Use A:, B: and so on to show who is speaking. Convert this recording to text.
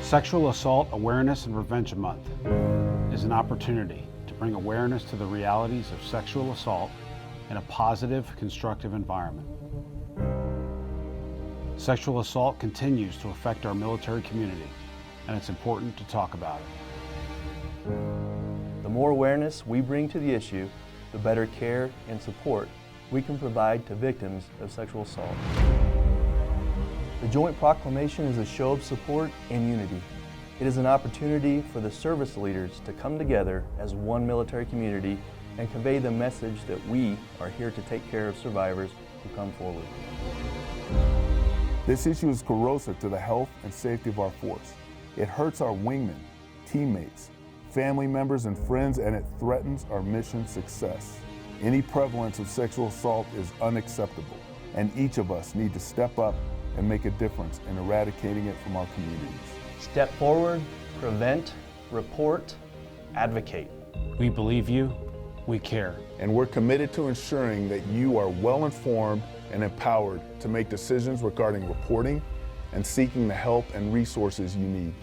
A: Sexual Assault Awareness and Prevention Month is an opportunity to bring awareness to the realities of sexual assault in a positive, constructive environment. Sexual assault continues to affect our military community, and it's important to talk about it.
B: The more awareness we bring to the issue, the better care and support we can provide to victims of sexual assault. The Joint Proclamation is a show of support and unity. It is an opportunity for the service leaders to come together as one military community and convey the message that we are here to take care of survivors who come forward.
C: This issue is corrosive to the health and safety of our force. It hurts our wingmen, teammates, family members, and friends, and it threatens our mission success. Any prevalence of sexual assault is unacceptable, and each of us need to step up and make a difference in eradicating it from our communities.
B: Step forward, prevent, report, advocate.
A: We believe you, we care.
C: And we're committed to ensuring that you are well informed and empowered to make decisions regarding reporting and seeking the help and resources you need.